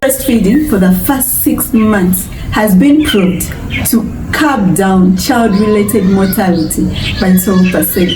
Breastfeeding for the first 6 months has been proved to curb down child-related mortality by 12%.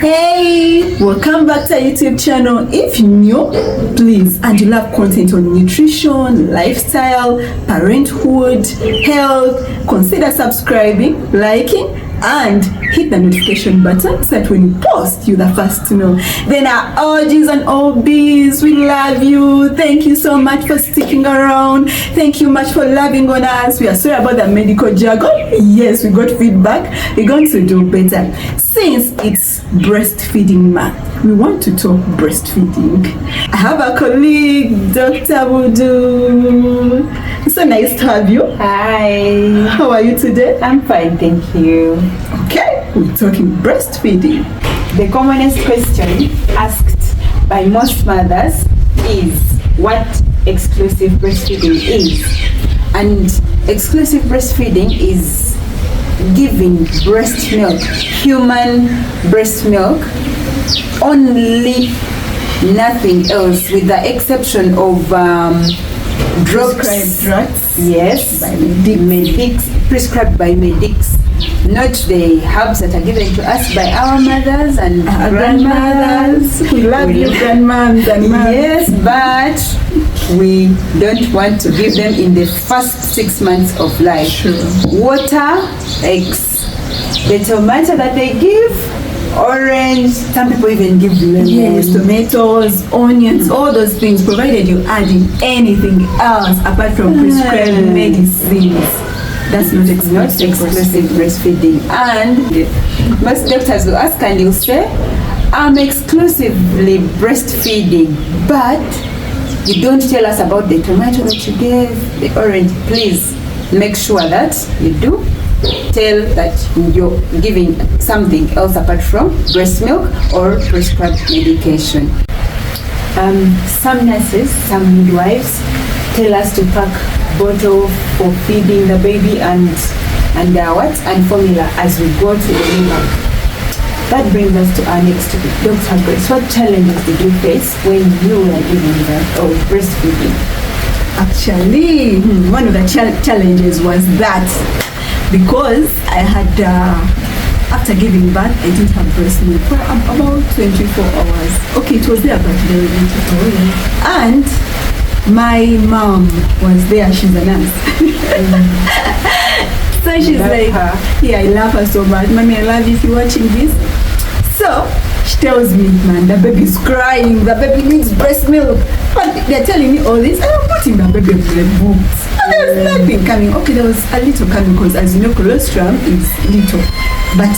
Hey, welcome back to our YouTube channel. If you're new, please, and you love content on nutrition, lifestyle, parenthood, health, consider subscribing, liking, and hit the notification button so that when you post, you're the first to know. Then our OGs and OBs, we love you. Thank you so much for sticking around. Thank you much for loving on us. We are sorry about the medical jargon. Yes, we got feedback. We're going to do better. Since it's breastfeeding month, we want to talk breastfeeding. I have a colleague, Dr. Voodoo. It's so nice to have you. Hi. How are you today? I'm fine, thank you. Okay, we're talking breastfeeding. The commonest question asked by most mothers is what exclusive breastfeeding is. And exclusive breastfeeding is giving breast milk, human breast milk, only, nothing else, with the exception of drugs. Prescribed drugs? Yes, by medics, prescribed by medics. Not the herbs that are given to us by our mothers and grandmothers. We love you, grandmoms and moms. Yes, but we don't want to give them in the first 6 months of life. Sure. Water, eggs, the tomato that they give, orange, some people even give lemon. Yes, tomatoes, onions, all those things, provided you adding anything else apart from prescribed medicines. That's not exclusive breastfeeding. And most doctors will ask and you'll say, I'm exclusively breastfeeding, but you don't tell us about the tomato that you gave, the orange. Please make sure that you do tell that you're giving something else apart from breast milk or prescribed medication. Some nurses, some midwives tell us to pack bottle for feeding the baby and formula as we go to the labor. That brings us to our next topic. Dr. Grace, what challenges did you face when you were giving birth or breastfeeding? Actually, one of the challenges was that because I had, after giving birth, I didn't have breast milk for about 24 hours. Okay, it was there, but very little. And my mom was there. She's a nurse. So she's like, yeah, I love her so much. Mommy, I love you if you're watching this. So she tells me, man, the baby's crying. The baby needs breast milk. But they're telling me all this. I'm putting the baby in the boots. And there was nothing coming. Okay, there was a little coming because, as you know, colostrum is little. But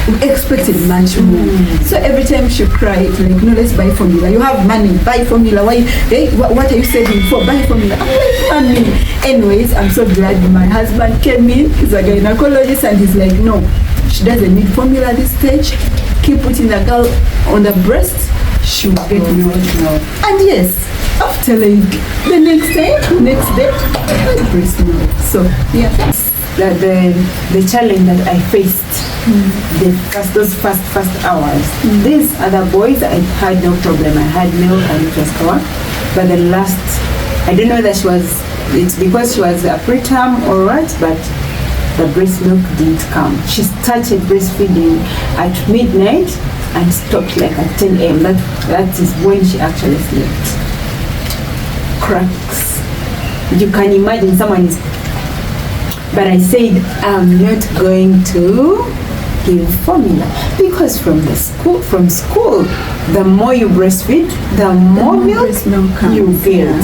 we expected much more. So every time she cried, like, no, let's buy formula. You have money, buy formula. Why? Hey, what are you saving for? Buy formula. I'm like, money. Anyways, I'm so glad my husband came in. He's a gynecologist and he's like, no, she doesn't need formula at this stage. Keep putting the girl on the breast. She will get milk now. And yes, after like the next day, I had breast milk. So yeah, the challenge that I faced those first hours. These other boys, I had no problem. I had milk and it was covered. But the last, I don't know that it's because she was a preterm or what, but the breast milk didn't come. She started breastfeeding at midnight and stopped like at 10 a.m. That is when she actually slept. Cracks. You can imagine someone is. But I said, I'm not going to give formula because from school, the more you breastfeed, the more milk you get.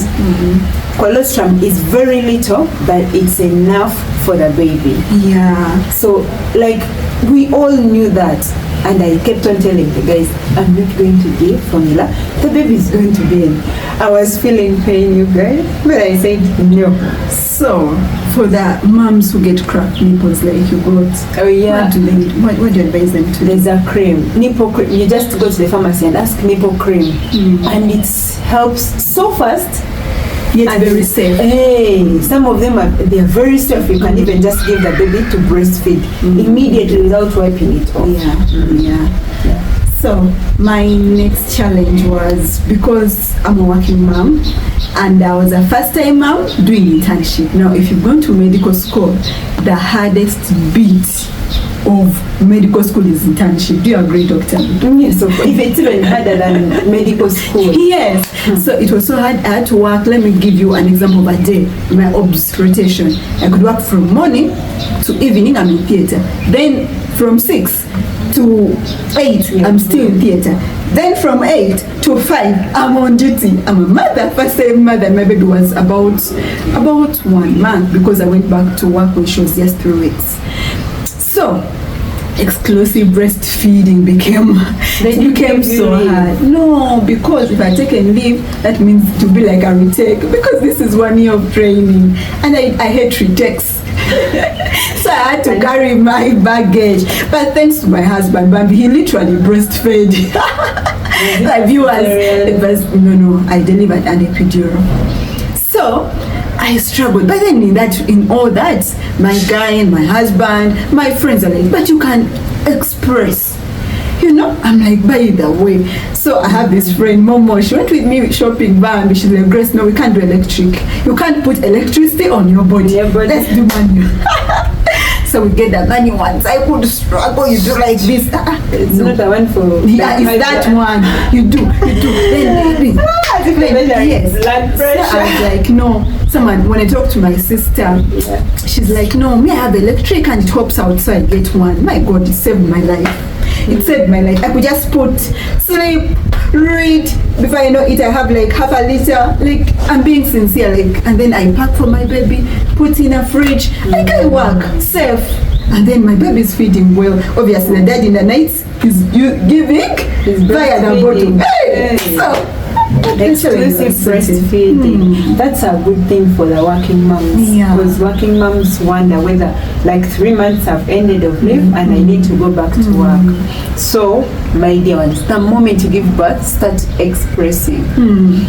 Colostrum is very little, but it's enough for the baby. Yeah. So, like, we all knew that. And I kept on telling the guys, I'm not going to give formula. The baby is going to be in. I was feeling pain, you guys, but I said no. So, for the moms who get cracked nipples like you got, oh yeah, what do you advise them to do? There's a cream, nipple cream. You just go to the pharmacy and ask nipple cream, and it helps so fast. Yet very safe. Hey, some of them they are very safe. You can even just give the baby to breastfeed immediately without wiping it off. Yeah. So my next challenge was, because I'm a working mom and I was a first-time mom doing internship. Now, if you've gone to medical school, the hardest bit of medical school is internship. Do you agree, doctor? Yes, of course. If it's even harder than medical school. Yes. So it was so hard. I had to work. Let me give you an example of a day. My obs rotation. I could work from morning to evening. I'm in theatre. Then from 6 to 8, I'm still in theatre. Then from 8 to 5, I'm on duty. I'm a mother, first-time mother. My baby was about 1 month, because I went back to work when she was just 3 weeks. So exclusive breastfeeding became so hard. No, because if I take a leave, that means to be like a retake, because this is 1 year of training, and I hate retakes. So I had to carry my baggage. But thanks to my husband, Bambi, he literally breastfed. My viewers, no, I delivered an epidural. So I struggled. But then in all that, my guy and my husband, my friends are like, but you can express. You know, I'm like, by the way. So I have this friend, Momo, she went with me shopping, Bambi. She's like, Grace, no, we can't do electric. You can't put electricity on your body. Let's do manual. So we get the manual ones. I could struggle, you do like this. It's not the one for... Yeah, it's that one. You do. Then yes. Blood pressure. So I was like, no. Someone, when I talk to my sister, she's like, no, me I have electric and it hops out, so I get one. My God, it saved my life. It saved my life. I could just put, sleep, read. Before I know it, I have like half a liter. Like, I'm being sincere. Like, and then I pack for my baby, put in a fridge. Like, I work safe. And then my baby's feeding well. Obviously, the dad in the nights is giving via the bottle. Hey! So, exclusive breastfeeding. That's a good thing for the working moms. Yeah. Because working moms wonder whether like 3 months have ended of leave and I need to go back to work. So, my dear ones, the moment you give birth, start expressing.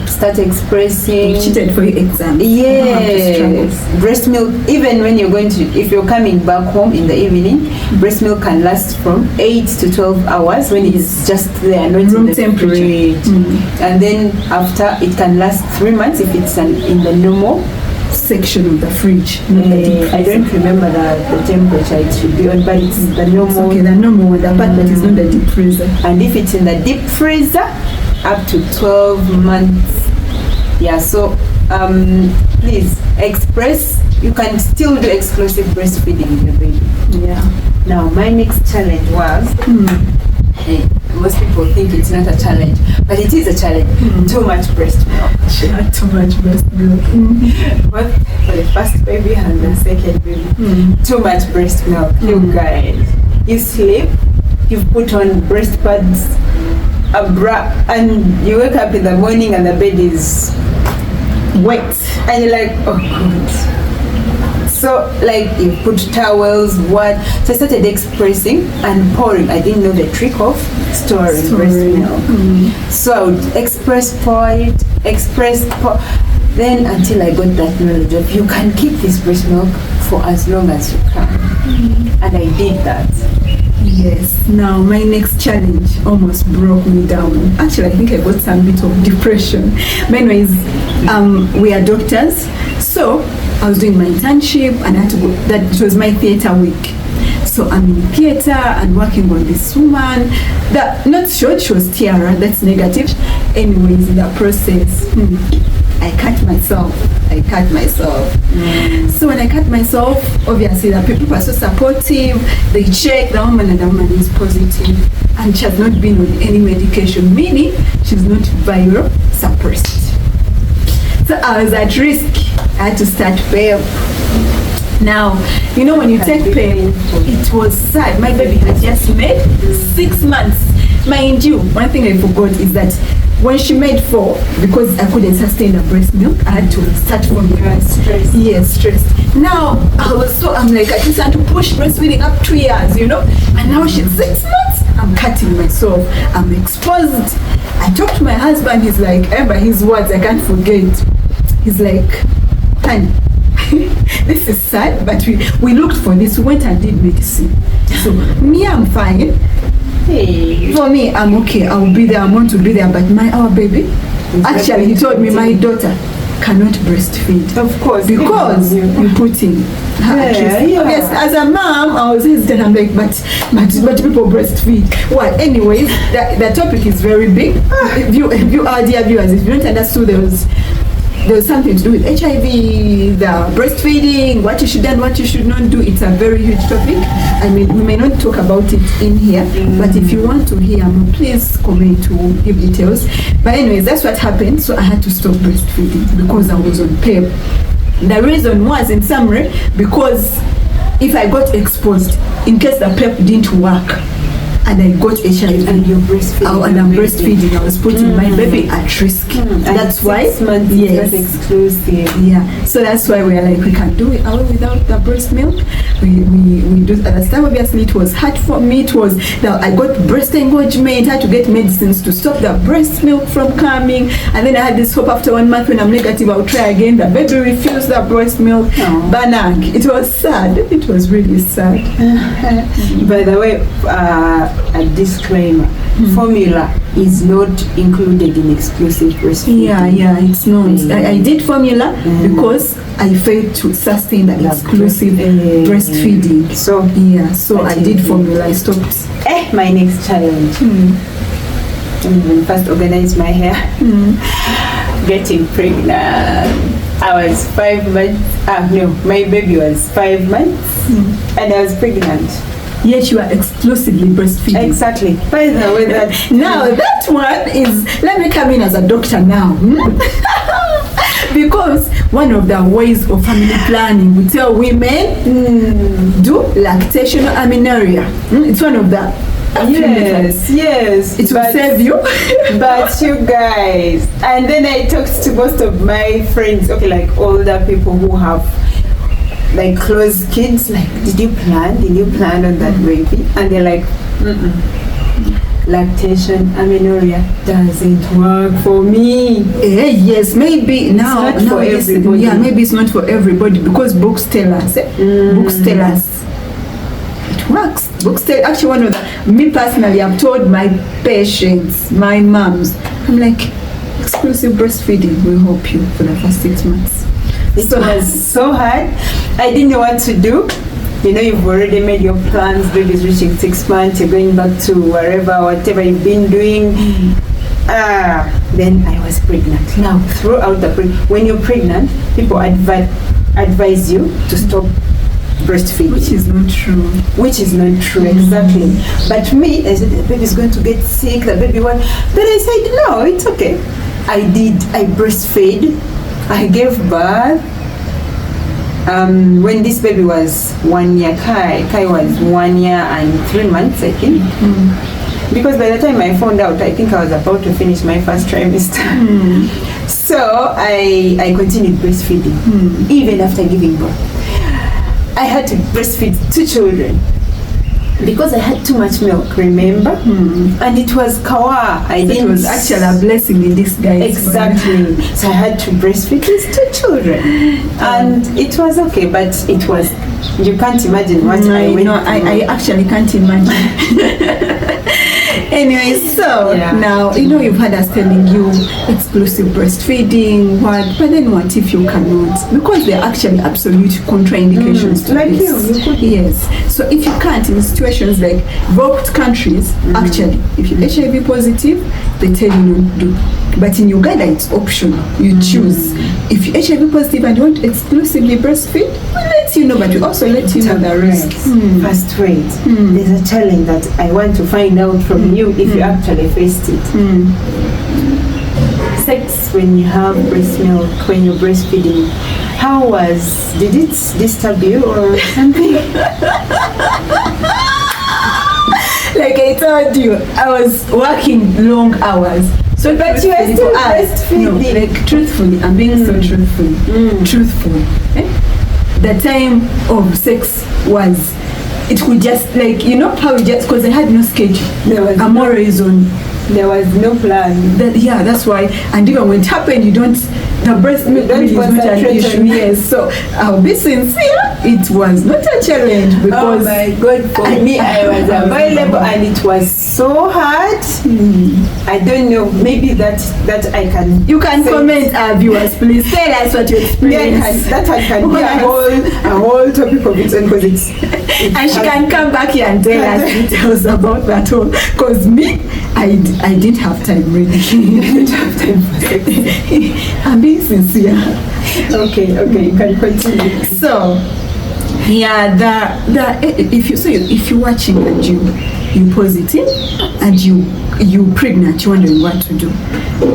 Start expressing. You cheated for your exam. Yes. Breast milk, even when you're going to, if you're coming back home in the evening, breast milk can last from 8 to 12 hours when it's just there, not room in the temperature. fridge. And then after, it can last 3 months if it's in the normal section of the fridge. I don't remember the temperature it should be on, but it's the normal. Okay, the normal one, the part that is not the deep freezer. And if it's in the deep freezer, up to 12 months. Yeah, so please express. You can still do exclusive breastfeeding with your baby. Yeah. Now, my next challenge was, hey, most people think it's not a challenge, but it is a challenge. Too much breast milk. She had too much breast milk. Both for the first baby and the second baby. Too much breast milk. You guys, you sleep, you put on breast pads, a bra, and you wake up in the morning and the bed is wet, and you're like, oh God. So like you put towels, what? So I started expressing and pouring. I didn't know the trick of storing breast milk. So I would pour it, then until I got that knowledge of you can keep this breast milk for as long as you can. And I did that. Yes. Now my next challenge almost broke me down. Actually, I think I got some bit of depression. But anyways, we are doctors, so I was doing my internship and I had to go. That it was my theatre week. So I'm in theatre and working on this woman. That not short, she was Tiara. That's negative. Anyways, in that process, I cut myself. So when I cut myself, obviously the people were so supportive. They check the woman and the woman is positive. And she has not been on any medication, meaning she's not viral suppressed. So I was at risk. I had to start PEP. Now, you know when you take PEP, it was sad. My baby had just made 6 months. Mind you, one thing I forgot is that when she made 4, because I couldn't sustain the breast milk, I had to start from stress. Yes, stress. Now I'm like, I just had to push breastfeeding up 2 years, you know. And now she's 6 months. I'm cutting myself. I'm exposed. I talked to my husband. He's like, remember his words, I can't forget. He's like, honey, this is sad, but we looked for this. We went and did medicine. So me, I'm fine. Hey. For me, I'm okay. I will be there. I want to be there. But our baby, actually, he told me my daughter cannot breastfeed. Of course. Because you put in her at risk. Yes, as a mom, I was hesitant. I'm like, but people breastfeed. Well, anyways, the topic is very big. If you are dear viewers, if you don't understand, there was something to do with HIV, the breastfeeding, what you should and what you should not do. It's a very huge topic. I mean, we may not talk about it in here, but if you want to hear more, please comment to give details. But anyways, that's what happened. So I had to stop breastfeeding because I was on PEP. The reason was, in summary, because if I got exposed, in case the PEP didn't work, and I got HIV, and you're breastfeeding, and I'm breastfeeding, I was putting my baby at risk. That's why, 6 months is not exclusive. Yeah, so that's why we are like, we can do it all without the breast milk. We do. At the time, obviously, it was hard for me. It was that I got breast engorgement, had to get medicines to stop the breast milk from coming, and then I had this hope after 1 month when I'm negative, I'll try again. The baby refused the breast milk. Banang. It was sad. It was really sad. By the way, a disclaimer: formula is not included in exclusive breastfeeding. Yeah, it's not. I did formula because I failed to sustain the exclusive breastfeeding. So I did formula. I stopped. My next challenge. When first organized my hair, getting pregnant. I was 5 months. No, my baby was 5 months, and I was pregnant. Yet you are exclusively breastfeeding. Exactly. By the way, now that one is, let me come in as a doctor now. Because one of the ways of family planning, we tell women do lactational amenorrhea. It's one of the Yes, it will save you. But you guys, and then I talked to most of my friends, like older people who have like close kids, like, did you plan on that baby? And they're like, lactation amenorrhea doesn't work for me. Yes, maybe now for everybody. Yeah, maybe it's not for everybody, because books tell us it works. Books tell, actually, one of me personally, I've told my patients, my moms, I'm like, exclusive breastfeeding will help you for the first 6 months. It was so hard. I didn't know what to do. You've already made your plans. Baby's reaching 6 months. You're going back to whatever you've been doing. Then I was pregnant. Now, throughout when you're pregnant, people advise you to stop breastfeeding. Which is not true. Exactly. But me, I said, the baby's going to get sick, the baby won't. But I said, no, it's okay. I breastfed. I gave birth when this baby was 1 year. Kai was 1 year and 3 months, I think. Because by the time I found out, I think I was about to finish my first trimester. So I continued breastfeeding even after giving birth. I had to breastfeed 2 children because I had too much milk, remember? And it was kawa. It was actually a blessing in disguise. Exactly. So I had to breastfeed these 2 children. And it was okay, but it was, you can't imagine what I went through. I actually can't imagine. Anyway, so now, you've had us telling you exclusive breastfeeding, but then what if you cannot? Because there are actually absolute contraindications to like this. You could. Yes. So if you can't, in situations like developed countries, actually, if you're HIV positive, they tell you not to do. But in Uganda, it's optional. You choose. If you're HIV positive and you want exclusively breastfeed, we'll let you know, but we also let you know the risks. First, wait. There's a challenge that I want to find out from you if you actually faced it. Sex when you have breast milk, when you're breastfeeding, did it disturb you or something? Like I told you, I was working long hours. So, but you are still breastfeeding. No, like truthfully, I'm being so truthful. The time of sex was, it could just how we just, because I had no schedule. I'm always on. There was no plan. That's why. And even when it happened, the the breast milk Don't really is not an concentrate issue. on- Yes, so I'll be sincere, it was not a challenge Oh because my God, for me, I was available and it was so hard. I don't know, maybe that I can. you can say- comment, our viewers, please tell us what you Yeah, experienced. that one can be Yes. a whole topic of its own because it's. And she can come back here and tell us details about that all. Because me, I didn't have time really. I'm being sincere. Okay, you can continue. So, yeah, if you're watching and you positive and you pregnant, you're wondering what to do,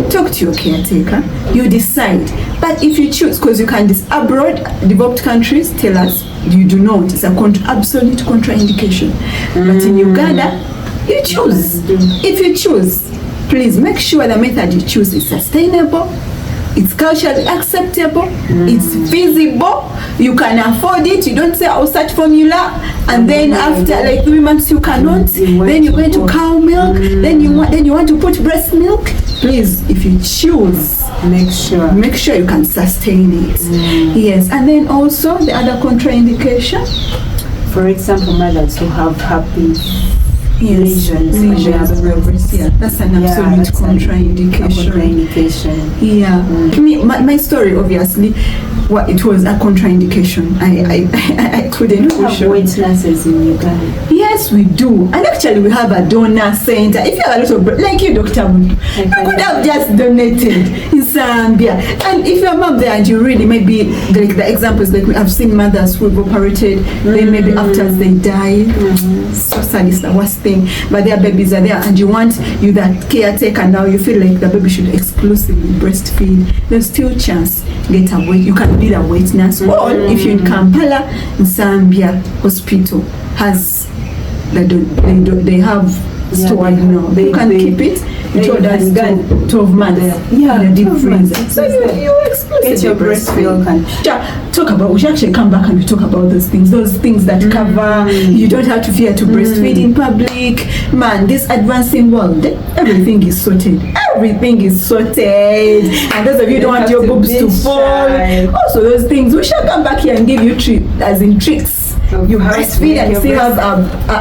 talk to your caretaker. You decide. But if you choose, because you can abroad, developed countries tell us you do not. It's absolute contraindication. But in Uganda, you choose. If you choose, please make sure the method you choose is sustainable. It's culturally acceptable, it's feasible, you can afford it. You don't say, I'll search formula, and then after like 3 months you cannot, then you're going to cow milk, then you want to put breast milk. Please, if you choose, make sure you can sustain it. Yes, and then also the other contraindication, for example, mothers who have herpes. Lesions. Yeah, that's an absolute contraindication. Yeah, me, my story obviously, it was a contraindication. I couldn't push have wet nurses in Uganda. Yes, we do, and actually we have a donor center. If you have a lot of like you, Dr. Mundu, you could have just donated in Zambia. And if your mom there and you really maybe like the examples, like I've seen mothers who've operated, then maybe after they die, so sad, it's the worst thing. But their babies are there, and you that caretaker now, you feel like the baby should exclusively breastfeed. There's still chance get a weight. You can be a weight nurse, or if you're in Kampala, in Zambia hospital has they have stored now. You can keep it. You told us 12 months in a deep freezer. So you get your breast milk and talk about. We should actually come back and we talk about those things that cover. You don't have to fear to breastfeed in public. Man, this advancing world, everything is sorted. Everything is sorted. And those of you who don't want your boobs to fall, also those things, we shall come back here and give you tricks. You breastfeed and still have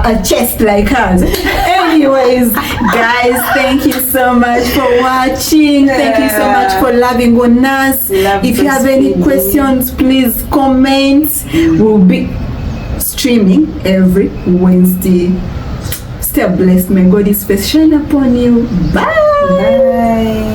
a chest like hers. Anyways, guys, thank you so much for watching. Thank you so much for loving on us. If you have any questions, please comment. We'll be streaming every Wednesday. Stay blessed. May God's face shine upon you. Bye.